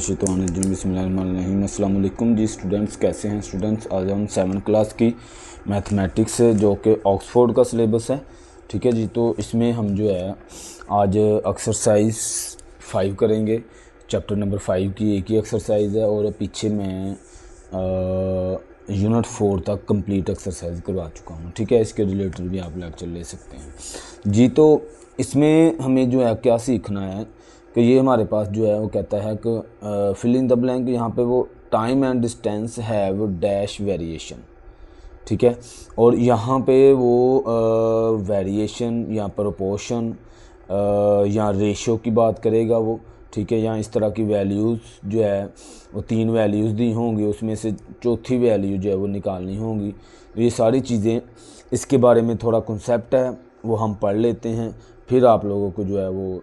मिनशैतानिर्रजीम बिस्मिल्लाहिर्रहमानिर्रहीम। अस्सलाम वालेकुम जी स्टूडेंट्स, कैसे हैं स्टूडेंट्स। आज हम 7 क्लास की मैथमेटिक्स जो कि ऑक्सफोर्ड का सिलेबस है, ठीक है जी। तो इसमें हम जो है आज एक्सरसाइज 5 करेंगे। चैप्टर नंबर 5 की एक ही एक्सरसाइज है और पीछे मैं यूनिट 4 तक कंप्लीट एक्सरसाइज करवा चुका हूँ, ठीक है। इसके रिलेटेड भी आप लेक्चर ले सकते हैं जी। तो इसमें हमें जो है क्या सीखना है कि ये हमारे पास जो है वो कहता है कि फिल इन द ब्लैंक। यहाँ पे वो time and distance have dash variation, ठीक है। और यहाँ पे वो वेरिएशन या प्रोपोर्शन या रेशो की बात करेगा वो, ठीक है। या इस तरह की वैल्यूज़ जो है वो 3 वैल्यूज़ दी होंगी, उसमें से चौथी वैल्यू जो है वो निकालनी होगी। तो ये सारी चीज़ें, इसके बारे में थोड़ा कॉन्सेप्ट है वो हम पढ़ लेते हैं, फिर आप लोगों को जो है वो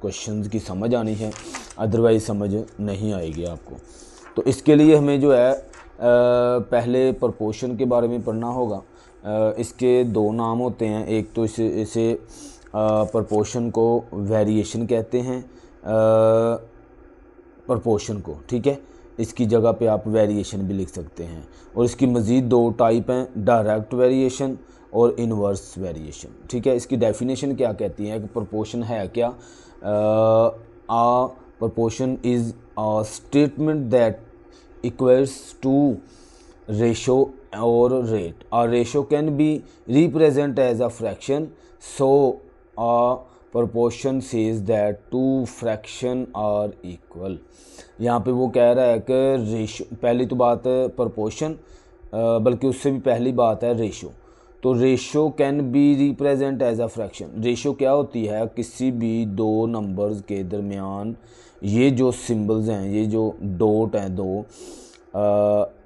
क्वेश्चंस की समझ आनी है, अदरवाइज़ समझ नहीं आएगी आपको। तो इसके लिए हमें जो है पहले प्रोपोर्शन के बारे में पढ़ना होगा। इसके 2 नाम होते हैं, एक तो इसे प्रोपोर्शन को वेरिएशन कहते हैं, प्रोपोर्शन को, ठीक है। इसकी जगह पे आप वेरिएशन भी लिख सकते हैं। और इसकी मज़ीद 2 टाइप हैं, डायरेक्ट वेरिएशन और इनवर्स वेरिएशन, ठीक है। इसकी डेफिनेशन क्या कहती है कि प्रोपोर्शन है क्या। A proportion is a statement that equals to ratio और rate. A ratio can be represent as a fraction, so a proportion says that 2 fraction are equal. यहाँ पे वो कह रहा है कि रेशो, पहली तो बात है प्रोपोर्शन, बल्कि उससे भी पहली बात है रेशो। तो ratio can be represent as a fraction. Ratio क्या होती है, किसी भी 2 नंबर्स के दरमियान ये जो सिंबल्स हैं, ये जो डॉट हैं 2,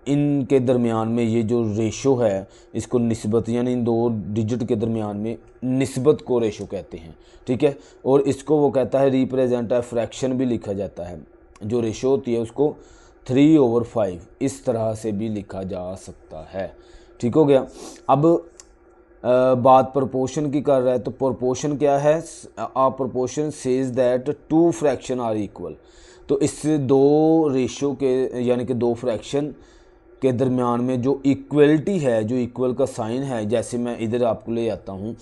इनके दरमियान में ये जो रेशो है, इसको निस्बत, यानी इन 2 डिजिट के दरमियान में निस्बत को रेशो कहते हैं, ठीक है। और इसको वो कहता है रिप्रेजेंट है, फ्रैक्शन भी लिखा जाता है। जो रेशो होती है उसको 3/5 इस तरह से भी लिखा जा सकता है, ठीक हो गया। अब बात प्रोपोर्शन की कर रहा है, तो प्रोपोर्शन क्या है, a proportion says that 2 fraction are equal. तो इस 2 रेशो के, यानी कि 2 फ्रैक्शन के दरमियान में जो इक्वलिटी है, जो इक्वल का साइन है, जैसे मैं इधर आपको ले आता हूँ,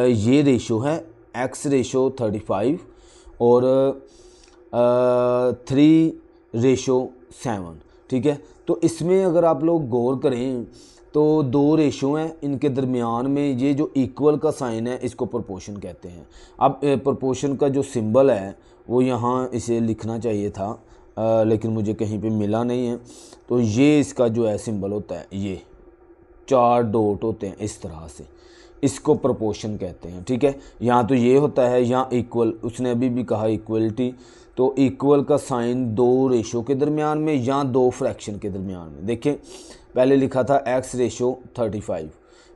ये रेशो है x रेशो 35 और 3/7, ठीक है। तो इसमें अगर आप लोग गौर करें तो 2 रेशो हैं, इनके दरमियान में ये जो इक्वल का साइन है इसको प्रोपोर्शन कहते हैं। अब प्रोपोर्शन का जो सिंबल है वो यहाँ इसे लिखना चाहिए था, लेकिन मुझे कहीं पे मिला नहीं है। तो ये इसका जो है सिंबल होता है, ये 4 डॉट होते हैं इस तरह से, इसको प्रोपोर्शन कहते हैं, ठीक है। यहाँ तो ये होता है, यहाँ इक्वल, उसने अभी भी कहा इक्वलिटी, तो इक्वल का साइन 2 रेशो के दरमियान में या 2 फ्रैक्शन के दरमियान में। देखें, पहले लिखा था x रेशो 35,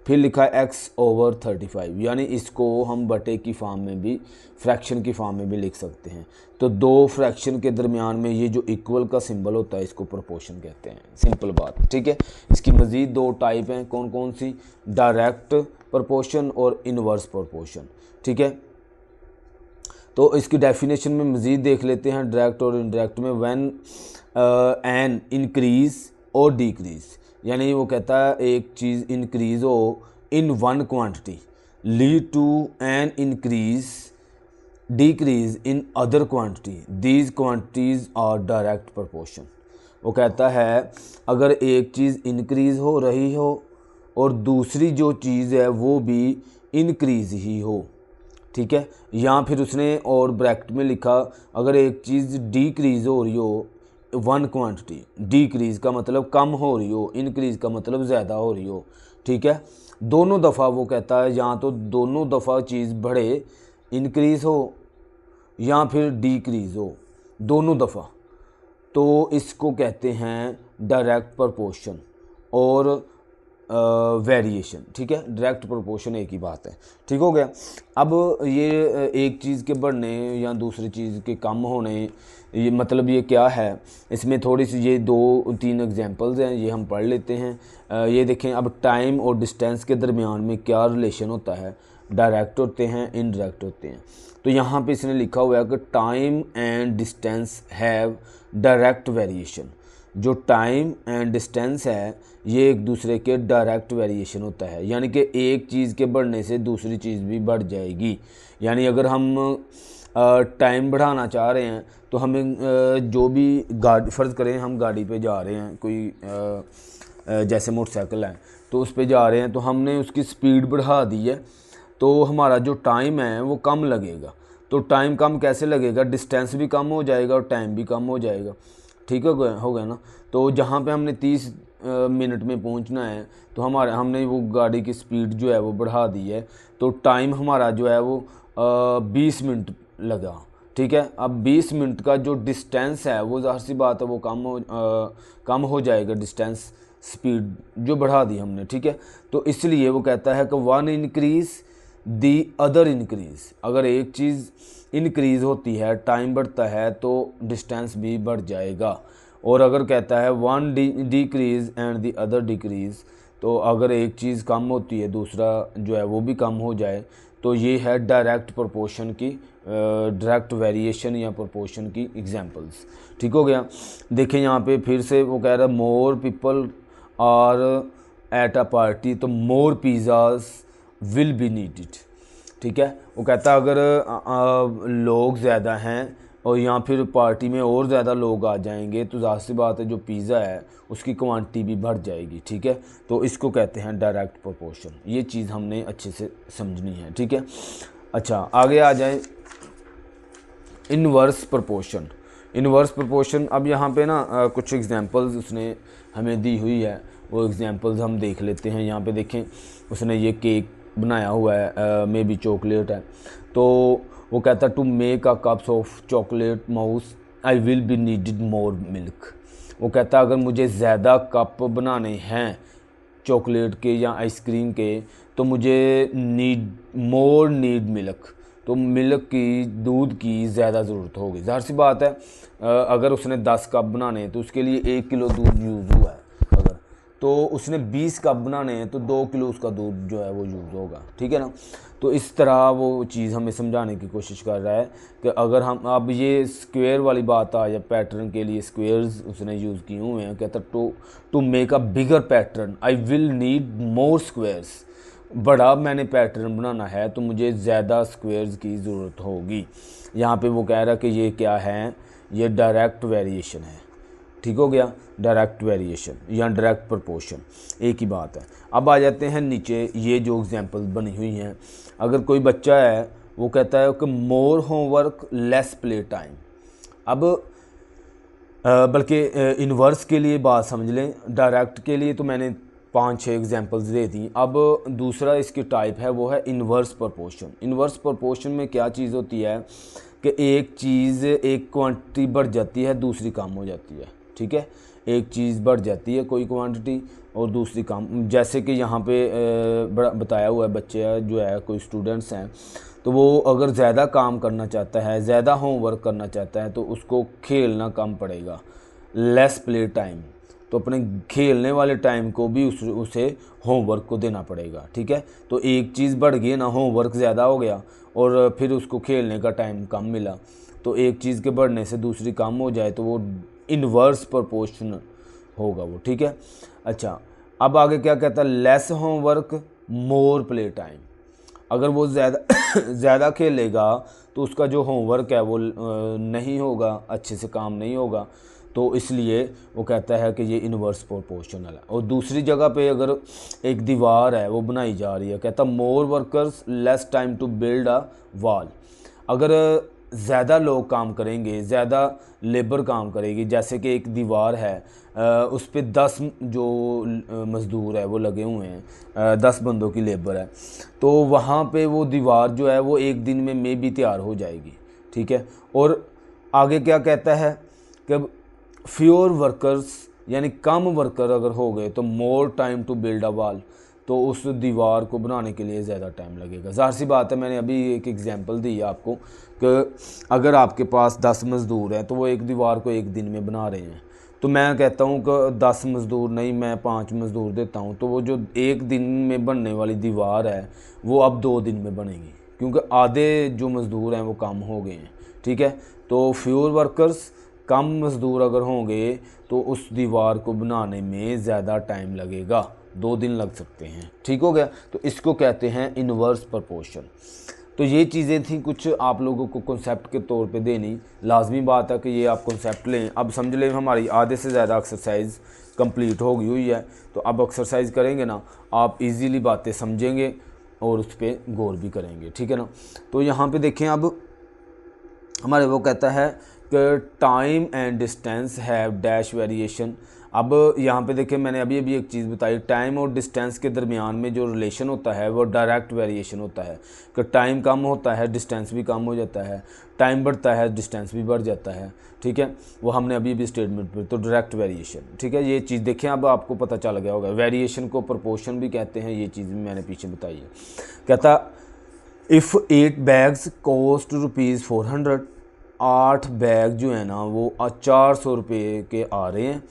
फिर लिखा x/35, यानी इसको हम बटे की फॉर्म में भी, फ्रैक्शन की फॉर्म में भी लिख सकते हैं। तो 2 फ्रैक्शन के दरमियान में ये जो इक्वल का सिंबल होता है इसको प्रोपोर्शन कहते हैं, सिंपल बात, ठीक है। इसकी मज़ीद 2 टाइप हैं, कौन कौन सी, डायरेक्ट प्रोपोर्शन और इनवर्स प्रोपोर्शन, ठीक है। तो इसकी डेफिनेशन में मज़ीद देख लेते हैं, डायरेक्ट और इनडायरेक्ट में। व्हेन एन इंक्रीज और डिक्रीज, यानी वो कहता है एक चीज़ इंक्रीज हो in 1 quantity lead to an increase decrease in other quantity, these quantities are direct proportion. वो कहता है अगर एक चीज़ इंक्रीज़ हो रही हो और दूसरी जो चीज़ है वो भी इंक्रीज़ ही हो, ठीक है। या फिर उसने और ब्रैकेट में लिखा अगर एक चीज़ डिक्रीज़ हो रही हो 1 क्वांटिटी, डिक्रीज़ का मतलब कम हो रही हो, इंक्रीज़ का मतलब ज़्यादा हो रही हो, ठीक है। दोनों दफ़ा वो कहता है, या तो दोनों दफ़ा चीज़ बढ़े, इंक्रीज़ हो या फिर डिक्रीज़ हो, दोनों दफ़ा, तो इसको कहते हैं डायरेक्ट प्रोपोर्शन और वेरिएशन, ठीक है। डायरेक्ट प्रोपोर्शन एक ही बात है, ठीक हो गया। अब ये एक चीज़ के बढ़ने या दूसरी चीज़ के कम होने, ये मतलब ये क्या है, इसमें थोड़ी सी ये 2-3 एग्जांपल्स हैं, ये हम पढ़ लेते हैं। ये देखें, अब टाइम और डिस्टेंस के दरमियान में क्या रिलेशन होता है। डायरेक्ट होते हैं, इनडायरेक्ट होते हैं। तो यहाँ पे इसने लिखा हुआ है कि time and distance have direct variation. जो टाइम एंड डिस्टेंस है ये एक दूसरे के डायरेक्ट वेरिएशन होता है, यानी कि एक चीज़ के बढ़ने से दूसरी चीज़ भी बढ़ जाएगी। यानी अगर हम टाइम बढ़ाना चाह रहे हैं तो हमें जो भी गाड़ी, फ़र्ज़ करें हम गाड़ी पे जा रहे हैं, कोई जैसे मोटरसाइकिल है तो उस पे जा रहे हैं, तो हमने उसकी स्पीड बढ़ा दी है तो हमारा जो टाइम है वो कम लगेगा। तो टाइम कम कैसे लगेगा, डिस्टेंस भी कम हो जाएगा और टाइम भी कम हो जाएगा। ठीक हो गया ना। तो जहाँ पे हमने 30 मिनट में पहुँचना है तो हमने वो गाड़ी की स्पीड जो है वो बढ़ा दी है, तो टाइम हमारा जो है वो 20 मिनट लगा। ठीक है, अब 20 मिनट का जो डिस्टेंस है वो ज़ाहिर सी बात है वो कम हो जाएगा, डिस्टेंस स्पीड जो बढ़ा दी हमने। ठीक है, तो इसलिए वो कहता है कि one increase the other increase. अगर एक चीज़ इंक्रीज़ होती है, टाइम बढ़ता है, तो डिस्टेंस भी बढ़ जाएगा। और अगर कहता है one decrease and the other decrease, तो अगर एक चीज़ कम होती है दूसरा जो है वो भी कम हो जाए, तो ये है डायरेक्ट प्रोपोर्शन की, डायरेक्ट वेरिएशन या प्रोपोर्शन की एग्जांपल्स। ठीक हो गया। देखें यहाँ पे फिर से वो कह रहा है more people are at a party, तो more pizzas will be needed. ठीक है, वो कहता है अगर लोग ज़्यादा हैं और या फिर पार्टी में और ज़्यादा लोग आ जाएंगे तो ज़ाहिर सी बात है जो पिज़्ज़ा है उसकी क्वांटिटी भी बढ़ जाएगी। ठीक है, तो इसको कहते हैं डायरेक्ट प्रोपोर्शन। ये चीज़ हमने अच्छे से समझनी है। ठीक है, अच्छा आगे आ जाए इनवर्स प्रोपोर्शन। इनवर्स प्रोपोर्शन, अब यहाँ पे ना कुछ एग्जांपल्स उसने हमें दी हुई है, वो एग्जांपल्स हम देख लेते हैं। यहाँ पे देखें उसने ये केक बनाया हुआ है, मे बी चॉकलेट है, तो वो कहता है to make a cups of chocolate mousse I will be needed more milk. वो कहता है अगर मुझे ज़्यादा कप बनाने हैं चॉकलेट के या आइसक्रीम के तो मुझे नीड मिल्क, तो मिल्क की, दूध की ज़्यादा ज़रूरत होगी। ज़ाहिर सी बात है अगर उसने 10 कप बनाने हैं तो उसके लिए 1 किलो दूध यूज़ हुआ है, अगर तो उसने 20 कप बनाने हैं तो 2 किलो उसका दूध जो है वो यूज़ होगा। ठीक है ना। तो इस तरह वो चीज़ हमें समझाने की कोशिश कर रहा है कि अगर हम, अब ये स्क्वायर वाली बात आ जाए, पैटर्न के लिए स्क्वायर्स उसने यूज़ किए हुए हैं। कहता to make a bigger pattern I will need more squares. बड़ा मैंने पैटर्न बनाना है तो मुझे ज़्यादा स्क्वायर्स की ज़रूरत होगी। यहाँ पे वो कह रहा है कि ये क्या है, ये डायरेक्ट वेरिएशन है। ठीक हो गया, डायरेक्ट वेरिएशन या डायरेक्ट प्रोपोर्शन एक ही बात है। अब आ जाते हैं नीचे, ये जो एग्जांपल बनी हुई हैं। अगर कोई बच्चा है वो कहता है कि मोर होमवर्क लेस प्ले टाइम। अब बल्कि इन्वर्स के लिए बात समझ लें, डायरेक्ट के लिए तो मैंने 5-6 एग्जांपल्स दे दी। अब दूसरा इसकी टाइप है वो है इन्वर्स प्रोपोर्शन। इन्वर्स प्रोपोर्शन में क्या चीज़ होती है कि एक चीज़, एक क्वांटिटी बढ़ जाती है, दूसरी कम हो जाती है। ठीक है, एक चीज़ बढ़ जाती है कोई क्वांटिटी और दूसरी कम। जैसे कि यहाँ पे बताया हुआ है, बच्चे जो है कोई स्टूडेंट्स हैं तो वो अगर ज़्यादा काम करना चाहता है, ज़्यादा होमवर्क करना चाहता है तो उसको खेलना कम पड़ेगा, लेस प्ले टाइम। तो अपने खेलने वाले टाइम को भी उसे होमवर्क को देना पड़ेगा। ठीक है, तो एक चीज़ बढ़ गई ना, होमवर्क ज़्यादा हो गया और फिर उसको खेलने का टाइम कम मिला, तो एक चीज़ के बढ़ने से दूसरी कम हो जाए तो वो इन्वर्स प्रोपोर्शनल होगा वो। ठीक है, अच्छा अब आगे क्या कहता है, लेस होमवर्क मोर प्ले टाइम। अगर वो ज़्यादा खेलेगा तो उसका जो होमवर्क है वो नहीं होगा, अच्छे से काम नहीं होगा, तो इसलिए वो कहता है कि ये इन्वर्स प्रोपोर्शनल है। और दूसरी जगह पे अगर एक दीवार है वो बनाई जा रही है, कहता more workers less time to build a wall. अगर ज़्यादा लोग काम करेंगे, ज़्यादा लेबर काम करेगी, जैसे कि एक दीवार है उस पर 10 जो मज़दूर है वो लगे हुए हैं, 10 बंदों की लेबर है, तो वहाँ पे वो दीवार जो है वो एक दिन में भी तैयार हो जाएगी। ठीक है, और आगे क्या कहता है कि फ्यूअर वर्कर्स, यानी कम वर्कर अगर हो गए तो more time to build a wall, तो उस दीवार को बनाने के लिए ज़्यादा टाइम लगेगा। ज़ाहिर सी बात है, मैंने अभी एक एग्जांपल दी है आपको कि अगर आपके पास 10 मज़दूर हैं तो वो एक दीवार को एक दिन में बना रहे हैं, तो मैं कहता हूँ कि 10 मज़दूर नहीं, मैं 5 मज़दूर देता हूँ, तो वो जो एक दिन में बनने वाली दीवार है वो अब 2 दिन में बनेगी, क्योंकि आधे जो मज़दूर हैं वो कम हो गए हैं। ठीक है, तो फ्यूअर वर्कर्स, कम मज़दूर अगर होंगे तो उस दीवार को बनाने में ज़्यादा टाइम लगेगा, 2 दिन लग सकते हैं। ठीक हो गया, तो इसको कहते हैं इन्वर्स प्रपोर्शन। तो ये चीज़ें थी कुछ आप लोगों को कॉन्सेप्ट के तौर पे देनी, लाजमी बात है कि ये आप कॉन्सेप्ट लें। अब समझ लें हमारी आधे से ज़्यादा एक्सरसाइज कंप्लीट हो गई हुई है, तो अब एक्सरसाइज करेंगे ना, आप इजीली बातें समझेंगे और उस पर गौर भी करेंगे। ठीक है ना, तो यहाँ पे देखें, अब हमारे वो कहता है कि time and distance have dash variation. अब यहाँ पे देखें, मैंने अभी एक चीज़ बताई, टाइम और डिस्टेंस के दरमियान में जो रिलेशन होता है वो डायरेक्ट वेरिएशन होता है, कि टाइम कम होता है डिस्टेंस भी कम हो जाता है, टाइम बढ़ता है डिस्टेंस भी बढ़ जाता है। ठीक है, वो हमने अभी स्टेटमेंट पर, तो डायरेक्ट वेरिएशन। ठीक है, ये चीज़ देखें, अब आपको पता चल गया होगा। वेरिएशन को प्रोपोर्शन भी कहते हैं, ये चीज़ भी मैंने पीछे बताई है। कहता इफ़ 8 बैग्स कॉस्ट ₹400, 8 बैग जो है ना वो 400 रुपये के आ रहे हैं।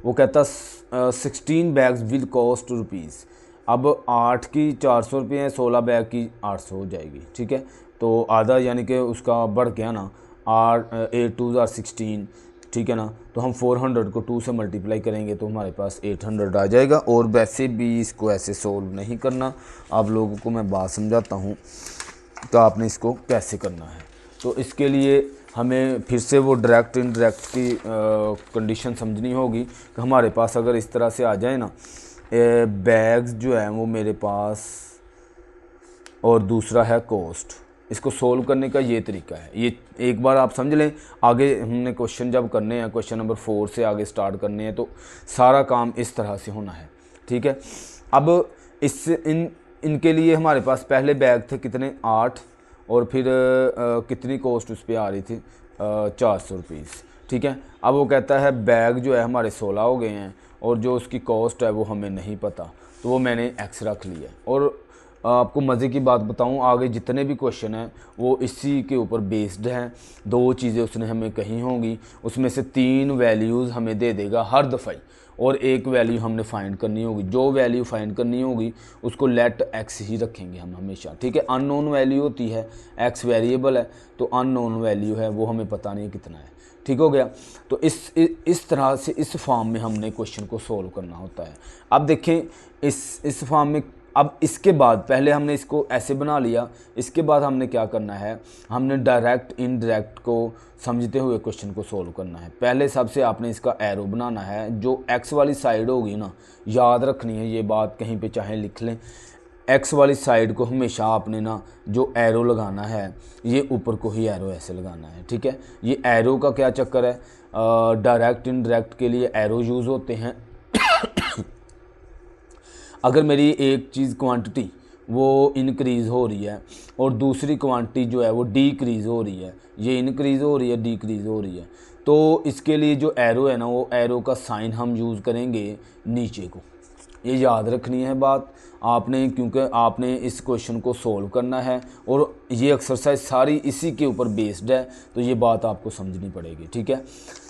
वो कहता 16 बैग्स विल कॉस्ट ₹। अब 8 की 400 रुपये हैं, 16 बैग की 800 हो जाएगी। ठीक है, तो आधा यानी कि उसका बढ़ गया ना, 8 2 are 16। ठीक है ना, तो हम 400 को 2 से मल्टीप्लाई करेंगे तो हमारे पास 800 आ जाएगा। और वैसे भी इसको ऐसे सोल्व नहीं करना, आप लोगों को मैं बात समझाता हूँ तो आपने इसको कैसे करना है। तो इसके लिए हमें फिर से वो डायरेक्ट इनडायरेक्ट की कंडीशन समझनी होगी कि हमारे पास अगर इस तरह से आ जाए ना, बैग्स जो है वो मेरे पास और दूसरा है कॉस्ट, इसको सोल्व करने का ये तरीका है। ये एक बार आप समझ लें, आगे हमने क्वेश्चन जब करने हैं, क्वेश्चन नंबर 4 से आगे स्टार्ट करने हैं, तो सारा काम इस तरह से होना है। ठीक है, अब इनके लिए हमारे पास पहले बैग थे कितने, 8, और फिर कितनी कॉस्ट उस पर आ रही थी, 400 रुपीज़। ठीक है, अब वो कहता है बैग जो है हमारे 16 हो गए हैं और जो उसकी कॉस्ट है वो हमें नहीं पता, तो वो मैंने एक्स रख लिया। और आपको मज़े की बात बताऊं, आगे जितने भी क्वेश्चन हैं वो इसी के ऊपर बेस्ड हैं। 2 चीज़ें उसने हमें कही होंगी, उसमें से 3 वैल्यूज़ हमें दे देगा हर दफ़ा, और 1 वैल्यू हमने फाइंड करनी होगी। जो वैल्यू फाइंड करनी होगी उसको लेट एक्स ही रखेंगे हम हमेशा। ठीक है, अननोन वैल्यू होती है, एक्स वेरिएबल है, तो अननोन वैल्यू है वो हमें पता नहीं कितना है। ठीक हो गया, तो इस तरह से इस फॉर्म में हमने क्वेश्चन को सोल्व करना होता है। अब देखें इस फॉर्म में, अब इसके बाद पहले हमने इसको ऐसे बना लिया, इसके बाद हमने क्या करना है, हमने डायरेक्ट इनडायरेक्ट को समझते हुए क्वेश्चन को सोल्व करना है। पहले सबसे आपने इसका एरो बनाना है, जो एक्स वाली साइड होगी ना, याद रखनी है ये बात, कहीं पे चाहे लिख लें, एक्स वाली साइड को हमेशा आपने ना जो एरो लगाना है, ये ऊपर को ही एरो ऐसे लगाना है। ठीक है, ये एरो का क्या चक्कर है, डायरेक्ट इनडायरेक्ट के लिए एरो यूज़ होते हैं। अगर मेरी एक चीज़ क्वांटिटी वो इंक्रीज़ हो रही है और दूसरी क्वांटिटी जो है वो डीक्रीज़ हो रही है, ये इंक्रीज़ हो रही है, डीक्रीज़ हो रही है, तो इसके लिए जो एरो है ना, वो एरो का साइन हम यूज़ करेंगे नीचे को। ये याद रखनी है बात आपने, क्योंकि आपने इस क्वेश्चन को सोल्व करना है और ये एक्सरसाइज सारी इसी के ऊपर बेस्ड है, तो ये बात आपको समझनी पड़ेगी। ठीक है,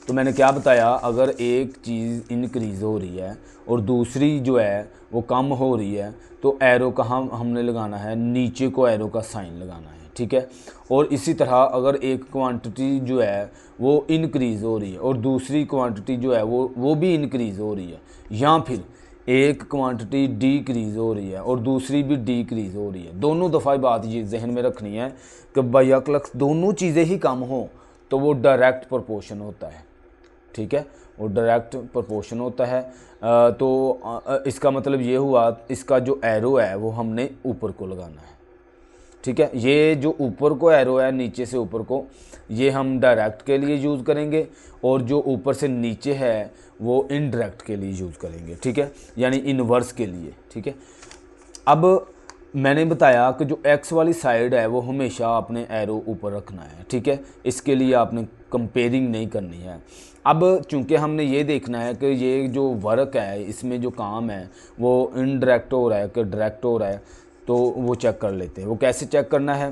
तो मैंने क्या बताया, अगर एक चीज़ इंक्रीज़ हो रही है और दूसरी जो है वो कम हो रही है, तो एरो कहाँ हमने लगाना है, नीचे को एरो का साइन लगाना है। ठीक है, और इसी तरह अगर एक क्वांटिटी जो है वो इंक्रीज़ हो रही है और दूसरी क्वांटिटी जो है वो भी इंक्रीज़ हो रही है, या फिर एक क्वांटिटी डीक्रीज़ हो रही है और दूसरी भी डीक्रीज़ हो रही है, दोनों दफ़ा बात ये जहन में रखनी है कि बायक्लक्स दोनों चीज़ें ही कम हो तो वो डायरेक्ट प्रोपोर्शन होता है। ठीक है, वो डायरेक्ट प्रोपोर्शन होता है। तो इसका मतलब ये हुआ, इसका जो एरो है वो हमने ऊपर को लगाना है। ठीक है, ये जो ऊपर को एरो है नीचे से ऊपर को, ये हम डायरेक्ट के लिए यूज़ करेंगे, और जो ऊपर से नीचे है वो इनडायरेक्ट के लिए यूज़ करेंगे। ठीक है, यानी इनवर्स के लिए। ठीक है, अब मैंने बताया कि जो एक्स वाली साइड है वो हमेशा आपने एरो ऊपर रखना है। ठीक है, इसके लिए आपने कंपेयरिंग नहीं करनी है। अब चूंकि हमने ये देखना है कि ये जो वर्क है, इसमें जो काम है वो इनडायरेक्ट हो रहा है कि डायरेक्ट हो रहा है, तो वो चेक कर लेते हैं। वो कैसे चेक करना है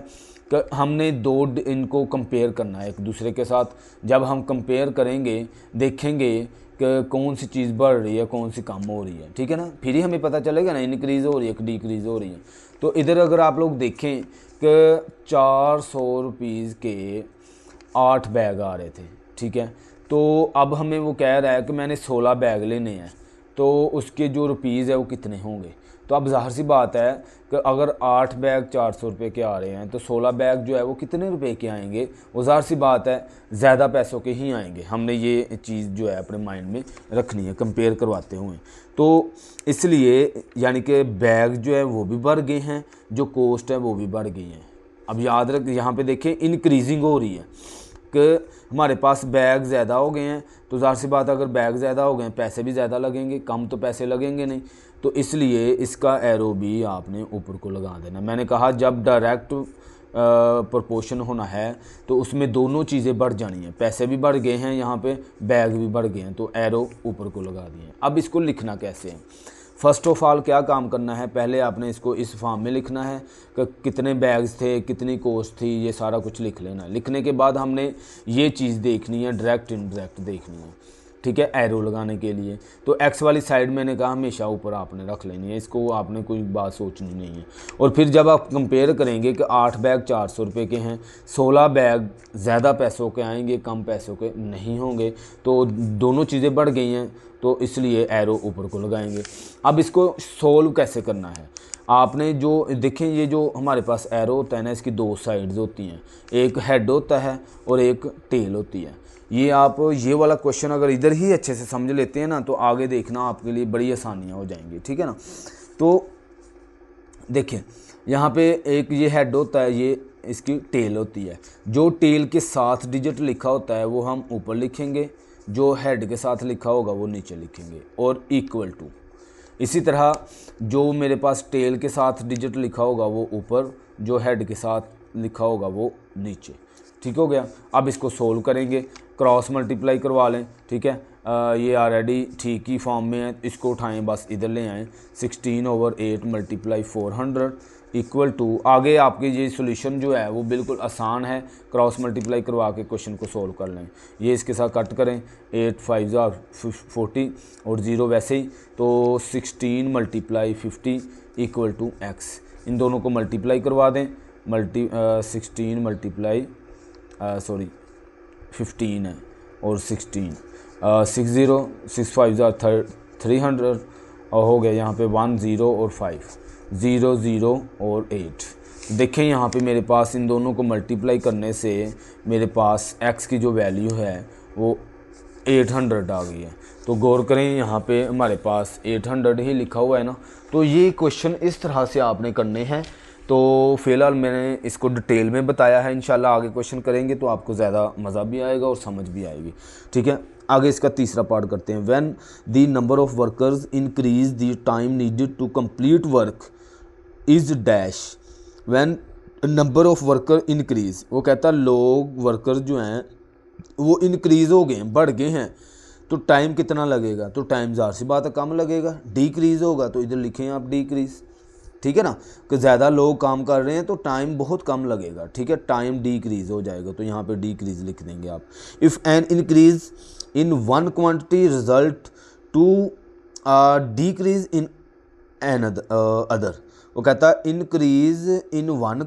हमने इनको कंपेयर करना है एक दूसरे के साथ। जब हम कंपेयर करेंगे देखेंगे कि कौन सी चीज़ बढ़ रही है कौन सी कम हो रही है, ठीक है ना, फिर ही हमें पता चलेगा ना इंक्रीज़ हो रही है कि डिक्रीज़ हो रही है। तो इधर अगर आप लोग देखें कि 400 रुपीज़ के 8 बैग आ रहे थे, ठीक है। तो अब हमें वो कह रहा है कि मैंने 16 बैग लेने हैं, तो उसके जो रुपीज़ है वो कितने होंगे। तो अब ज़ाहिर सी बात है कि अगर 8 बैग 400 रुपये के आ रहे हैं तो 16 बैग जो है वो कितने रुपए के आएंगे, वो ज़ाहिर सी बात है ज़्यादा पैसों के ही आएंगे। हमने ये चीज़ जो है अपने माइंड में रखनी है कंपेयर करवाते हुए। तो इसलिए यानी कि बैग जो है वो भी बढ़ गए हैं, जो कॉस्ट है वो भी बढ़ गई हैं। अब याद रख, यहाँ पे देखें इंक्रीजिंग हो रही है कि हमारे पास बैग ज़्यादा हो गए हैं, तो ज़ाहिर सी बात अगर बैग ज़्यादा हो गए हैं पैसे भी ज़्यादा लगेंगे, कम तो पैसे लगेंगे नहीं। तो इसलिए इसका एरो भी आपने ऊपर को लगा देना। मैंने कहा जब डायरेक्ट प्रोपोर्शन होना है तो उसमें दोनों चीज़ें बढ़ जानी हैं, पैसे भी बढ़ गए हैं यहाँ पे, बैग भी बढ़ गए हैं, तो एरो ऊपर को लगा दिए। अब इसको लिखना कैसे है, फ़र्स्ट ऑफ ऑल क्या काम करना है, पहले आपने इसको इस फॉर्म में लिखना है कि कितने बैग्स थे, कितनी कॉस्ट थी, ये सारा कुछ लिख लेना। लिखने के बाद हमने ये चीज़ देखनी है, डायरेक्ट इनडायरेक्ट देखनी है, ठीक है, एरो लगाने के लिए। तो एक्स वाली साइड मैंने कहा हमेशा ऊपर आपने रख लेनी है, इसको आपने कोई बात सोचनी नहीं है। और फिर जब आप कंपेयर करेंगे कि 8 बैग 400 रुपये के हैं, 16 बैग ज़्यादा पैसों के आएंगे कम पैसों के नहीं होंगे, तो दोनों चीज़ें बढ़ गई हैं, तो इसलिए एरो ऊपर को लगाएंगे। अब इसको सोल्व कैसे करना है, आपने जो देखें ये जो हमारे पास एरो होता है ना, इसकी 2 साइड्स होती हैं, एक हेड होता है और एक टेल होती है। ये आप ये वाला क्वेश्चन अगर इधर ही अच्छे से समझ लेते हैं ना तो आगे देखना आपके लिए बड़ी आसानियाँ हो जाएंगी, ठीक है ना। तो देखिए यहाँ पे एक ये हेड होता है, ये इसकी टेल होती है। जो टेल के साथ डिजिट लिखा होता है वो हम ऊपर लिखेंगे, जो हेड के साथ लिखा होगा वो नीचे लिखेंगे, और इक्वल टू। इसी तरह जो मेरे पास टेल के साथ डिजिट लिखा होगा वो ऊपर, जो हेड के साथ लिखा होगा वो नीचे, ठीक हो गया। अब इसको सोल्व करेंगे, क्रॉस मल्टीप्लाई करवा लें, ठीक है। ये ऑलरेडी ठीक ही फॉर्म में है, इसको उठाएं बस इधर ले आएँ, 16/8 × 400 इक्वल टू, आगे आपके ये सोल्यूशन जो है वो बिल्कुल आसान है, क्रॉस मल्टीप्लाई करवा के क्वेश्चन को सोल्व कर लें। ये इसके साथ कट करें, 8 5 40 और 0 वैसे ही, तो 16 × 50 इक्वल टू x। इन दोनों को मल्टीप्लाई करवा दें, 16 मल्टीप्लाई 15 है और 16, 60 6 5 300 और हो गया यहाँ पे 1 0 और 5, 0 0 और 8। देखें यहाँ पे मेरे पास इन दोनों को मल्टीप्लाई करने से मेरे पास x की जो वैल्यू है वो 800 आ गई है। तो गौर करें यहाँ पे हमारे पास 800 ही लिखा हुआ है ना। तो ये क्वेश्चन इस तरह से आपने करने हैं। तो फ़िलहाल मैंने इसको डिटेल में बताया है, इंशाल्लाह आगे क्वेश्चन करेंगे तो आपको ज़्यादा मज़ा भी आएगा और समझ भी आएगी, ठीक है। आगे इसका तीसरा पार्ट करते हैं। When the number of workers increase the time needed to complete work is dash. When number of worker increase, वो कहता है लोग वर्कर जो हैं वो इंक्रीज़ हो गए हैं, बढ़ गए हैं, तो टाइम कितना लगेगा, तो टाइम ज़ाहिर सी बात है कम लगेगा। डिक्रीज़ होगा तो इधर लिखें आप डिक्रीज़, ठीक है ना, कि ज़्यादा लोग काम कर रहे हैं तो टाइम बहुत कम लगेगा, ठीक है, टाइम डिक्रीज़ हो जाएगा, तो यहाँ पे डिक्रीज़ लिख देंगे आप। If an increase in one quantity result to decrease in an other, वो कहता है increase in one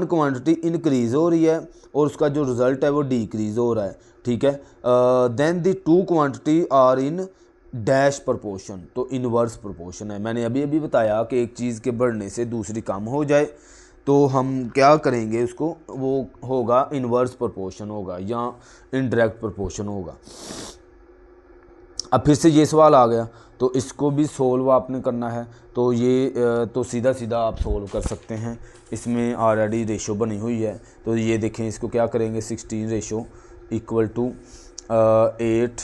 quantity increase हो रही है और उसका जो रिज़ल्ट है वो डिक्रीज़ हो रहा है, ठीक है। Then the two quantity are in dash proportion, तो इनवर्स प्रोपोर्शन है। मैंने अभी बताया कि एक चीज़ के बढ़ने से दूसरी कम हो जाए तो हम क्या करेंगे, उसको वो होगा इनवर्स प्रोपोर्शन होगा या इनडायरेक्ट प्रोपोर्शन होगा। अब फिर से ये सवाल आ गया तो इसको भी सोल्व आपने करना है। तो ये तो सीधा सीधा आप सोल्व कर सकते हैं, इसमें ऑलरेडी रेशो बनी हुई है। तो ये देखें, इसको क्या करेंगे, 16 रेशो इक्वल टू 8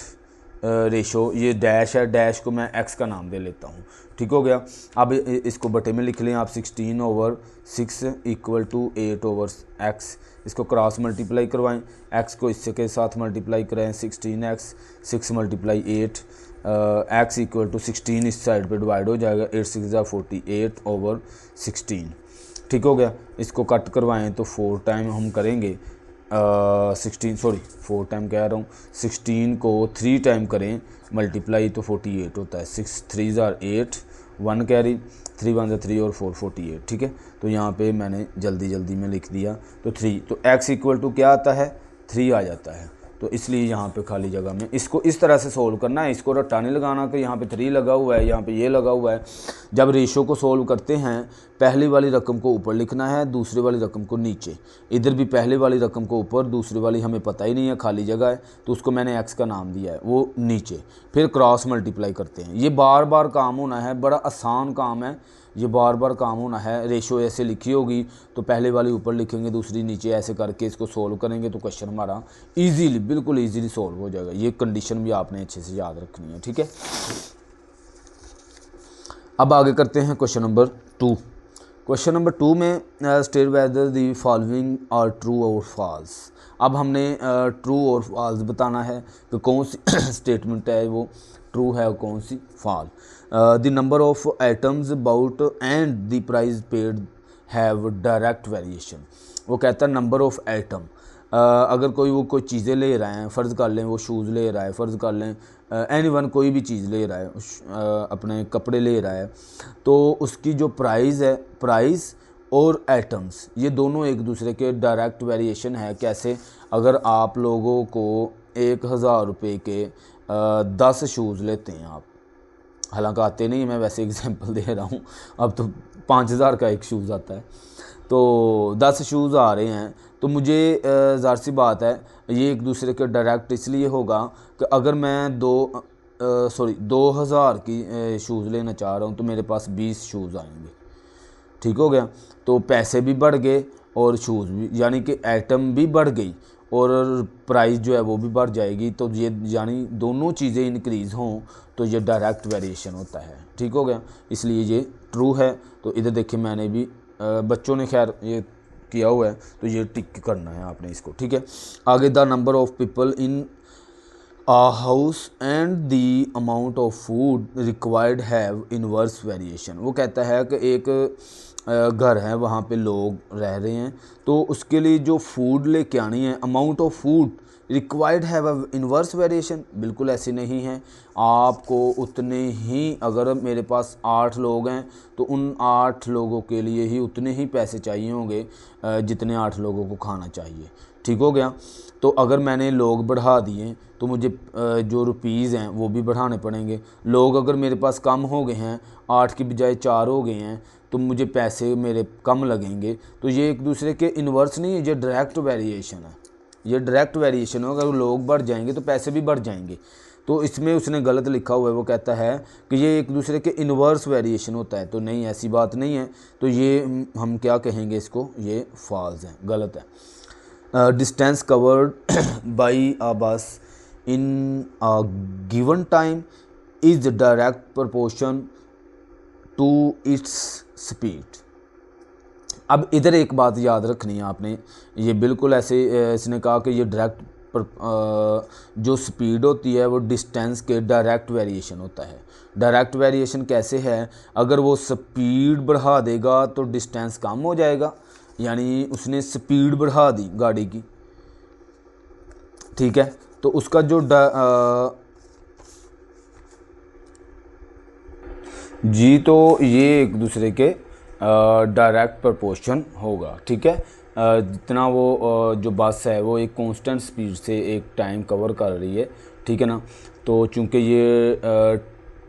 रेशो, ये डैश है, डैश को मैं x का नाम दे लेता हूँ, ठीक हो गया। अब इसको बटे में लिख लें आप, 16/6 इक्वल टू 8/x। इसको क्रॉस मल्टीप्लाई करवाएं, x को इससे के साथ मल्टीप्लाई करें, 16x 6 × 8 x इक्वल टू 16 इस साइड पे डिवाइड हो जाएगा, 8 6 48/16। ठीक हो गया। इसको कट करवाएं तो 4 टाइम हम करेंगे 16, सॉरी 4 टाइम कह रहा हूँ, 16 को 3 टाइम करें मल्टीप्लाई तो 48 होता है। 6 3 ज़ार 8, 1 कैरी, 3 1 ज़ार 3 और 4 48, ठीक है। तो यहाँ पे मैंने जल्दी में लिख दिया तो 3, तो x इक्वल टू क्या आता है, 3 आ जाता है। तो इसलिए यहाँ पे खाली जगह में इसको इस तरह से सोल्व करना है, इसको रट्टा नहीं लगाना कि यहाँ पे 3 लगा हुआ है, यहाँ पे ये लगा हुआ है। जब रेशो को सोल्व करते हैं पहली वाली रकम को ऊपर लिखना है, दूसरी वाली रकम को नीचे। इधर भी पहली वाली रकम को ऊपर, दूसरी वाली हमें पता ही नहीं है, खाली जगह है, तो उसको मैंने x का नाम दिया है, वो नीचे। फिर क्रॉस मल्टीप्लाई करते हैं। ये बार बार काम होना है, बड़ा आसान काम है, ये बार बार काम होना है। रेशो ऐसे लिखी होगी तो पहले वाली ऊपर लिखेंगे, दूसरी नीचे, ऐसे करके इसको सोल्व करेंगे तो क्वेश्चन हमारा इजीली, बिल्कुल इजीली सोल्व हो जाएगा। ये कंडीशन भी आपने अच्छे से याद रखनी है, ठीक है। अब आगे करते हैं क्वेश्चन नंबर 2। क्वेश्चन नंबर 2 में state whether the following are true और फॉल्स। अब हमने ट्रू और फॉल्स बताना है कि कौन सी स्टेटमेंट है वो ट्रू है और कौन सी false. The number of items bought and the price paid have direct variation. वो कहता है नंबर ऑफ आइटम, अगर कोई चीज़ें ले रहे हैं, फ़र्ज़ कर लें वो शूज़ ले रहा है, फ़र्ज़ कर लें एनीवन कोई भी चीज़ ले रहा है, अपने कपड़े ले रहा है, तो उसकी जो प्राइस है, प्राइस और आइटम्स ये दोनों एक दूसरे के डायरेक्ट वेरिएशन है। कैसे, अगर आप लोगों को 1000 रुपये के 10 शूज़ लेते हैं आप, हालांकि आते नहीं, मैं वैसे एग्जांपल दे रहा हूँ, अब तो 5000 का एक शूज़ आता है, तो 10 शूज़ आ रहे हैं, तो मुझे ज़ाहिर सी बात है ये एक दूसरे के डायरेक्ट इसलिए होगा कि अगर मैं 2000 की शूज़ लेना चाह रहा हूँ तो मेरे पास 20 शूज़ आएंगे, ठीक हो गया। तो पैसे भी बढ़ गए और शूज़ भी, यानी कि आइटम भी बढ़ गई और प्राइस जो है वो भी बढ़ जाएगी। तो ये यानी दोनों चीज़ें इंक्रीज़ हों तो ये डायरेक्ट वेरिएशन होता है, ठीक हो गया, इसलिए ये ट्रू है। तो इधर देखिए मैंने भी बच्चों ने खैर ये किया हुआ है, तो ये टिक करना है आपने इसको, ठीक है। आगे, the number of people in a house and the amount of food required have inverse variation। वो कहता है कि एक घर है, वहाँ पे लोग रह रहे हैं, तो उसके लिए जो फूड लेके आनी है, amount of food required have inverse variation. बिल्कुल ऐसे नहीं है, आपको उतने ही, अगर मेरे पास 8 लोग हैं तो उन 8 लोगों के लिए ही उतने ही पैसे चाहिए होंगे जितने 8 लोगों को खाना चाहिए, ठीक हो गया। तो अगर मैंने लोग बढ़ा दिए तो मुझे जो रुपीज़ हैं वो भी बढ़ाने पड़ेंगे। लोग अगर मेरे पास कम हो गए हैं, 8 की बजाय 4 हो गए हैं, तो मुझे पैसे मेरे कम लगेंगे। तो ये एक दूसरे के इन्वर्स नहीं है, ये डायरेक्ट वेरिएशन है, ये डायरेक्ट वेरिएशन हो। अगर लोग बढ़ जाएंगे तो पैसे भी बढ़ जाएंगे। तो इसमें उसने गलत लिखा हुआ है, वो कहता है कि ये एक दूसरे के इन्वर्स वेरिएशन होता है, तो नहीं, ऐसी बात नहीं है। तो ये हम क्या कहेंगे इसको, ये फॉल्स है, गलत है। Distance covered by a bus in a given time is direct proportion to its speed. अब इधर एक बात याद रखनी है आपने, ये बिल्कुल ऐसे इसने कहा कि ये डायरेक्ट जो स्पीड होती है वो डिस्टेंस के डायरेक्ट वेरिएशन होता है। डायरेक्ट वेरिएशन कैसे है, अगर वो स्पीड बढ़ा देगा तो डिस्टेंस कम हो जाएगा, यानी उसने स्पीड बढ़ा दी गाड़ी की, ठीक है। तो उसका जो जी, तो ये एक दूसरे के डायरेक्ट प्रोपोर्शन होगा, ठीक है। जितना वो जो बस है वो एक कांस्टेंट स्पीड से एक टाइम कवर कर रही है, ठीक है ना। तो चूंकि ये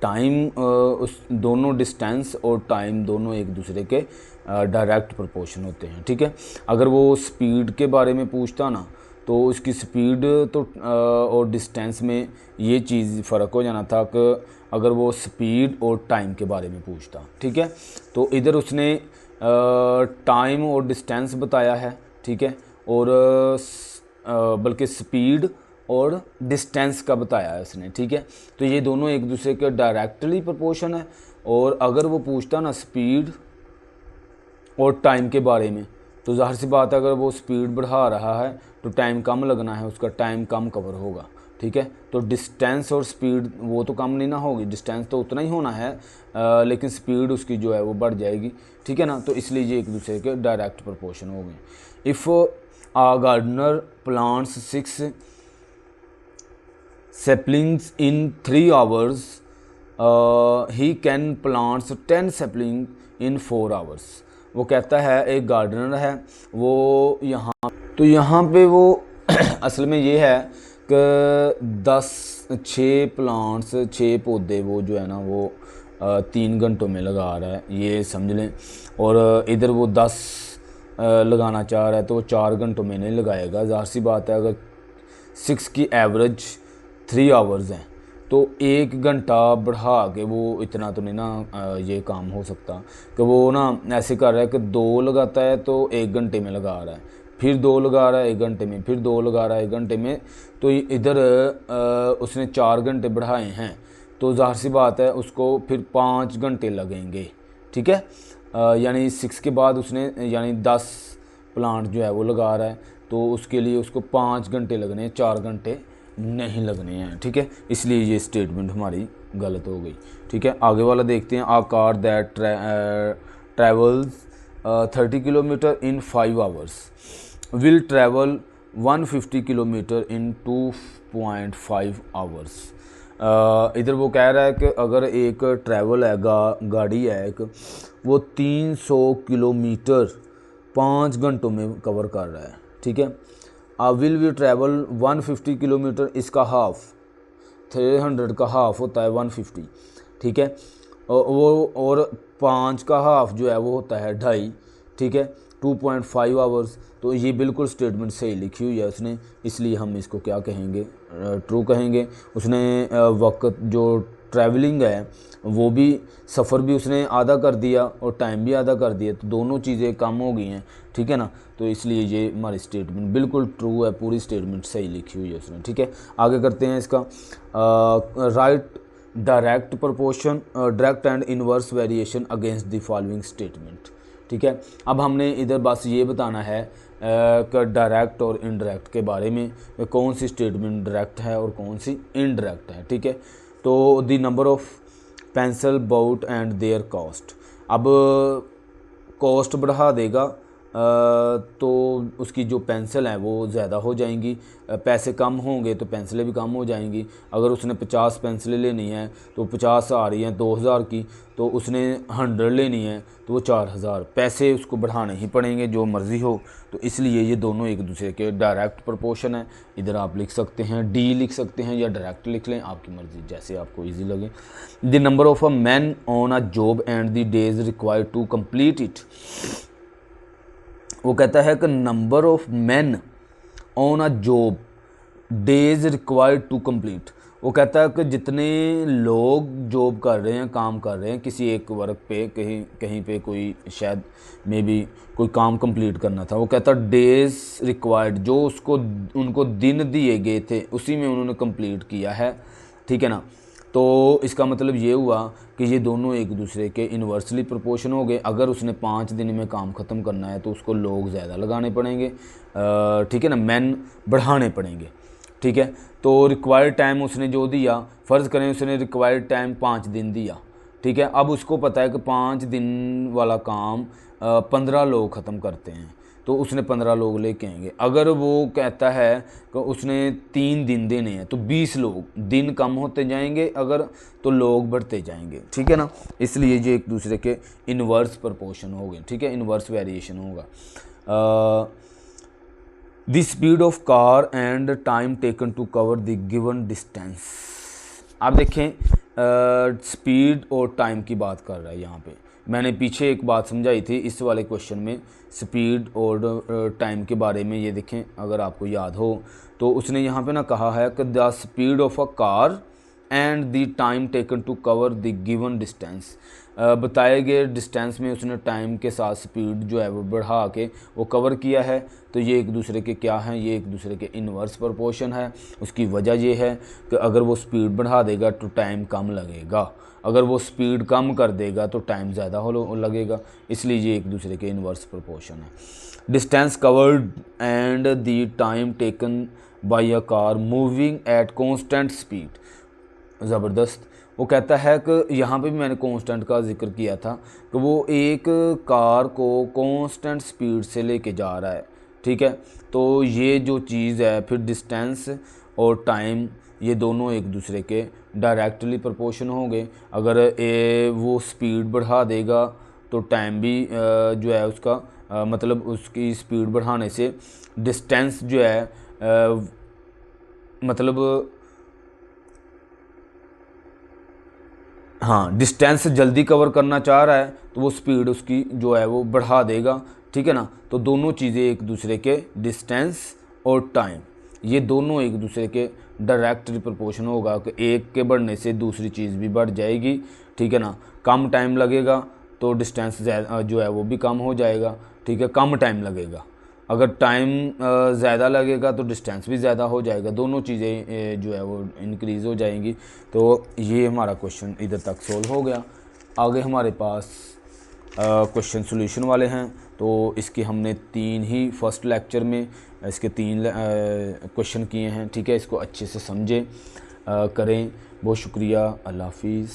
टाइम उस दोनों डिस्टेंस और टाइम दोनों एक दूसरे के डायरेक्ट प्रोपोर्शन होते हैं, ठीक है। अगर वो स्पीड के बारे में पूछता ना तो उसकी स्पीड तो और डिस्टेंस में ये चीज़ फ़र्क हो जाना था कि अगर वो स्पीड और टाइम के बारे में पूछता, ठीक है। तो इधर उसने टाइम और डिस्टेंस बताया है, ठीक है, और बल्कि स्पीड और डिस्टेंस का बताया है उसने, ठीक है। तो ये दोनों एक दूसरे के डायरेक्टली प्रोपोर्शन है। और अगर वो पूछता ना स्पीड और टाइम के बारे में, तो ज़ाहिर सी बात है अगर वो स्पीड बढ़ा रहा है तो टाइम कम लगना है, उसका टाइम कम कवर होगा, ठीक है। तो डिस्टेंस और स्पीड वो तो कम नहीं ना होगी, डिस्टेंस तो उतना ही होना है, लेकिन स्पीड उसकी जो है वो बढ़ जाएगी, ठीक है ना। तो इसलिए ये एक दूसरे के डायरेक्ट प्रोपोर्शन हो गए। If a gardener plants 6 saplings in 3 hours, he can plants 10 sapling in 4 hours। वो कहता है एक गार्डनर है वो यहाँ, तो यहाँ पे वो असल में ये है कि 6 प्लांट्स 6 पौधे वो जो है ना वो 3 घंटों में लगा रहा है, ये समझ लें। और इधर वो 10 लगाना चाह रहा है तो वो 4 घंटों में नहीं लगाएगा। ज़ाहिर सी बात है, अगर 6 की एवरेज 3 आवर्स हैं तो 1 घंटा बढ़ा के वो इतना तो नहीं ना ये काम हो सकता कि वो ना ऐसे कर रहा है कि 2 लगाता है तो 1 घंटे में लगा रहा है, फिर 2 लगा रहा है 1 घंटे में, फिर 2 लगा रहा है 1 घंटे में। तो इधर उसने 4 घंटे बढ़ाए हैं, तो ज़ाहिर सी बात है उसको फिर 5 घंटे लगेंगे, ठीक है। यानी 6 के बाद उसने यानी 10 प्लांट जो है वो लगा रहा है, तो उसके लिए उसको 5 घंटे लगने हैं, 4 घंटे नहीं लगने हैं, ठीक है। इसलिए ये स्टेटमेंट हमारी गलत हो गई, ठीक है। आगे वाला देखते हैं। A car that travels 30 kilometre in 5 hours will travel 150 kilometre in 2.5 hours. इधर वो कह रहा है कि अगर एक ट्रैवल है गाड़ी है एक, वो 300 किलोमीटर 5 घंटों में कवर कर रहा है, ठीक है। विल वी ट्रैवल 150 किलोमीटर, इसका हाफ 300 का हाफ होता है 150, ठीक है। और 5 का हाफ जो है वो होता है 2.5, ठीक है, 2.5 आवर्स। तो ये बिल्कुल स्टेटमेंट सही लिखी हुई है उसने, इसलिए हम इसको क्या कहेंगे, ट्रू कहेंगे। उसने वक्त जो ट्रैवलिंग है वो भी, सफ़र भी उसने आधा कर दिया और टाइम भी आधा कर दिया, तो दोनों चीज़ें कम हो गई हैं, ठीक है ना। तो इसलिए ये हमारी स्टेटमेंट बिल्कुल ट्रू है, पूरी स्टेटमेंट सही लिखी हुई है उसने, ठीक है। आगे करते हैं इसका। Right direct proportion direct and inverse variation against the following statement, ठीक है। अब हमने इधर बस ये बताना है कि डायरेक्ट और इनडायरेक्ट के बारे में, कौन सी स्टेटमेंट डायरेक्ट है और कौन सी इनडायरेक्ट है, ठीक है। तो the number of pencil boat and there cost, अब कॉस्ट बढ़ा देगा तो उसकी जो पेंसिल है वो ज़्यादा हो जाएंगी, पैसे कम होंगे तो पेंसिलें भी कम हो जाएंगी। अगर उसने 50 पेंसिलें लेनी है तो 50 आ रही हैं 2000 की, तो उसने 100 लेनी है तो वो 4000, पैसे उसको बढ़ाने ही पड़ेंगे जो मर्ज़ी हो। तो इसलिए ये दोनों एक दूसरे के डायरेक्ट प्रोपोर्शन है। इधर आप लिख सकते हैं डी लिख सकते हैं या डायरेक्ट लिख लें, आपकी मर्ज़ी, जैसे आपको ईजी लगे। The number of a man on a job and the days required to complete it. वो कहता है कि number of man on a job days required to complete. वो कहता है कि जितने लोग जॉब कर रहे हैं, काम कर रहे हैं किसी एक वर्क पे, कहीं पे कोई शायद मे बी कोई काम कंप्लीट करना था, वो कहता है डेज रिक्वायर्ड, जो उनको दिन दिए गए थे उसी में उन्होंने कंप्लीट किया है, ठीक है ना। तो इसका मतलब ये हुआ कि ये दोनों एक दूसरे के इन्वर्सली प्रोपोर्शन हो गए। अगर उसने 5 दिन में काम ख़त्म करना है तो उसको लोग ज़्यादा लगाने पड़ेंगे, ठीक है ना, मैन बढ़ाने पड़ेंगे, ठीक है। तो रिक्वायर्ड टाइम उसने जो दिया, फ़र्ज़ करें उसने रिक्वायर्ड टाइम 5 दिन दिया, ठीक है। अब उसको पता है कि 5 दिन वाला काम 15 लोग ख़त्म करते हैं, तो उसने 15 लोग लेके आएंगे। अगर वो कहता है कि उसने 3 दिन देने हैं तो 20 लोग, दिन कम होते जाएंगे अगर, तो लोग बढ़ते जाएंगे, ठीक है ना। इसलिए ये एक दूसरे के इन्वर्स प्रोपोर्शन हो गए, ठीक है, इन्वर्स वेरिएशन होगा। The speed of car and time taken to cover the given distance. आप देखें स्पीड और टाइम की बात कर रहा है यहाँ पे। मैंने पीछे एक बात समझाई थी इस वाले क्वेश्चन में स्पीड और टाइम के बारे में, ये देखें अगर आपको याद हो तो उसने यहाँ पे ना कहा है कि the speed of a car and the time taken to cover the given distance. बताए गए डिस्टेंस में उसने टाइम के साथ स्पीड जो है वो बढ़ा के वो कवर किया है। तो ये एक दूसरे के क्या हैं, ये एक दूसरे के इन्वर्स प्रोपोर्शन है। उसकी वजह ये है कि अगर वो स्पीड बढ़ा देगा तो टाइम कम लगेगा, अगर वो स्पीड कम कर देगा तो टाइम ज़्यादा हो लगेगा, इसलिए ये एक दूसरे के इन्वर्स प्रोपोर्शन है। Distance covered and the time taken by a car moving at constant speed. ज़बरदस्त। वो कहता है कि यहाँ पे भी मैंने कांस्टेंट का जिक्र किया था कि वो एक कार को कांस्टेंट स्पीड से लेके जा रहा है, ठीक है। तो ये जो चीज़ है, फिर डिस्टेंस और टाइम ये दोनों एक दूसरे के डायरेक्टली प्रोपोर्शन होंगे। अगर वो स्पीड बढ़ा देगा तो टाइम भी जो है उसका मतलब उसकी स्पीड बढ़ाने से डिस्टेंस जो है मतलब हाँ, डिस्टेंस जल्दी कवर करना चाह रहा है तो वो स्पीड उसकी जो है वो बढ़ा देगा, ठीक है ना। तो दोनों चीज़ें एक दूसरे के, डिस्टेंस और टाइम, ये दोनों एक दूसरे के डायरेक्टली प्रोपोर्शन होगा कि एक के बढ़ने से दूसरी चीज़ भी बढ़ जाएगी, ठीक है ना। कम टाइम लगेगा तो डिस्टेंस जो है वो भी कम हो जाएगा, ठीक है। कम टाइम लगेगा, अगर टाइम ज़्यादा लगेगा तो डिस्टेंस भी ज़्यादा हो जाएगा, दोनों चीज़ें जो है वो इंक्रीज़ हो जाएंगी। तो ये हमारा क्वेश्चन इधर तक सोल्व हो गया। आगे हमारे पास क्वेश्चन सॉल्यूशन वाले हैं। तो इसके हमने 3 ही फर्स्ट लेक्चर में इसके 3 क्वेश्चन किए हैं, ठीक है। इसको अच्छे से समझें, करें। बहुत शुक्रिया। अल्लाह हाफिज़।